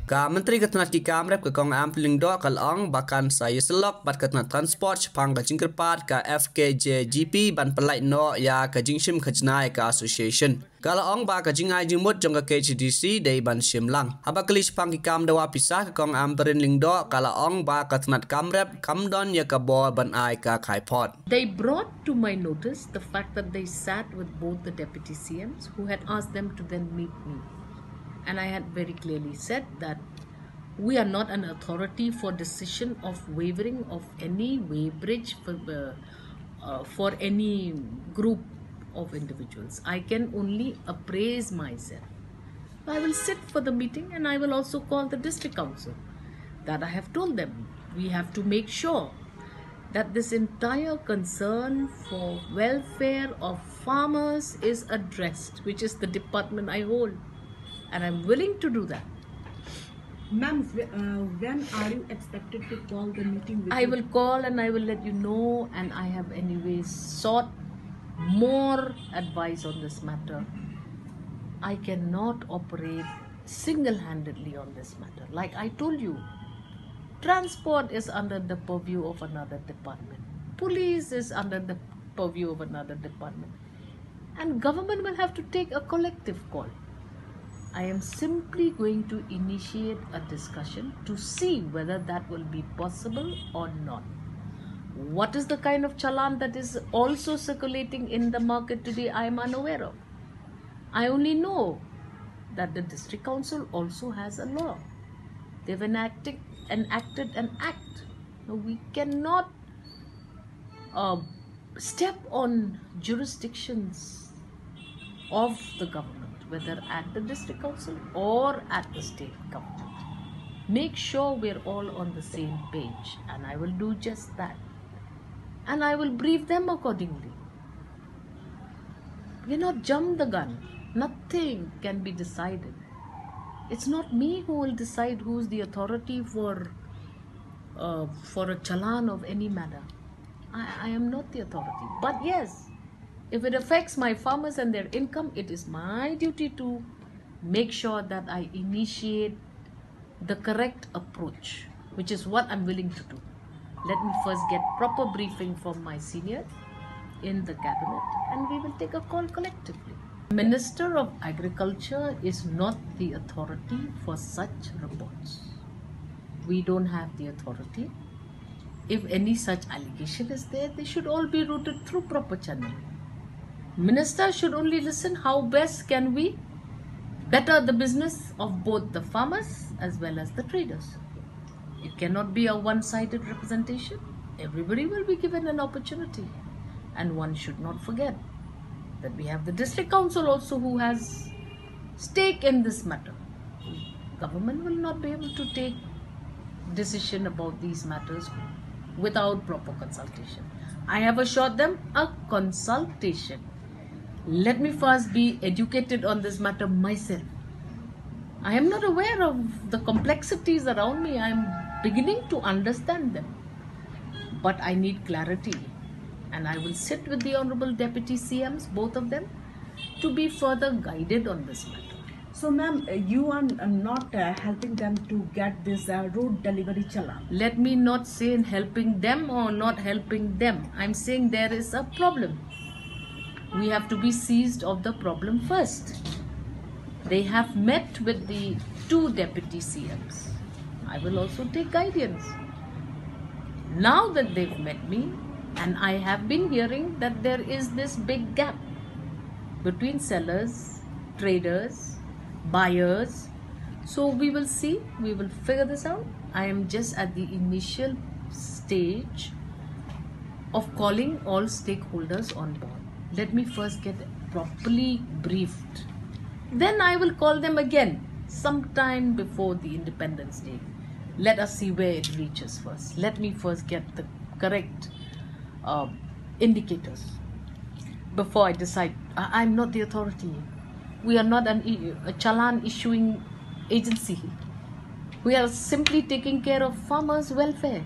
Ka Menteri ke Tnat ki Kamrep ke Kong Ampareen kal ong bakan sa Ïasyllok bat ke Tnat transport pang ke Jingdawa ka Fkjgp ban pelai no ya ke Jingshim Kejnai ka association. Kalau ong ba ke Jingai Jimut jong ke KCDC dei ban Shimlang. Haba kelis pang ki Kamdawa pisah ke Kong Ampareen lingdo kalau ong ba ke Tnat Kamrep kamdon ya ke bo ban ai ka Kaipot. They brought to my notice the fact that they sat with both the deputy CMs who had asked them to then meet me. And I had very clearly said that we are not an authority for decision of waivering of any weighbridge for any group of individuals. I can only appraise myself. I will sit for the meeting and I will also call the district council. That I have told them. We have to make sure that this entire concern for welfare of farmers is addressed, which is the department I hold. And I'm willing to do that. Ma'am, when are you expected to call the meeting with I will call and I will let you know, and I have anyways sought more advice on this matter. I cannot operate single-handedly on this matter. Like I told you, transport is under the purview of another department. Police is under the purview of another department. And government will have to take a collective call. I am simply going to initiate a discussion to see whether that will be possible or not. What is the kind of challan that is also circulating in the market today, I am unaware of. I only know that the district council also has a law. They've enacted an act. Now, we cannot step on jurisdictions of the government, whether at the district council or at the state government. Make sure we're all on the same page, and I will do just that. And I will brief them accordingly. We not jump the gun. Nothing can be decided. It's not me who will decide who's the authority for a challan of any matter. I am not the authority. But yes, if it affects my farmers and their income, it is my duty to make sure that I initiate the correct approach, which is what I'm willing to do. Let me first get proper briefing from my senior in the cabinet, and we will take a call collectively. Minister of Agriculture is not the authority for such reports. We don't have the authority. If any such allegation is there, they should all be routed through proper channel. Minister should only listen how best can we better the business of both the farmers as well as the traders. It cannot be a one-sided representation. Everybody will be given an opportunity. And one should not forget that we have the district council also who has stake in this matter. Government will not be able to take decision about these matters without proper consultation. I have assured them a consultation. Let me first be educated on this matter myself. I am not aware of the complexities around me. I am beginning to understand them. But I need clarity. And I will sit with the Honorable Deputy CMs, both of them, to be further guided on this matter. So, ma'am, you are not helping them to get this road delivery challan. Let me not say in helping them or not helping them. I'm saying there is a problem. We have to be seized of the problem first. They have met with the two deputy CMs. I will also take guidance. Now that they've met me, and I have been hearing that there is this big gap between sellers, traders, buyers. So we will see, we will figure this out. I am just at the initial stage of calling all stakeholders on board. Let me first get properly briefed. Then I will call them again sometime before the Independence Day. Let us see where it reaches first. Let me first get the correct indicators before I decide. I'm not the authority. We are not a challan issuing agency. We are simply taking care of farmers' welfare.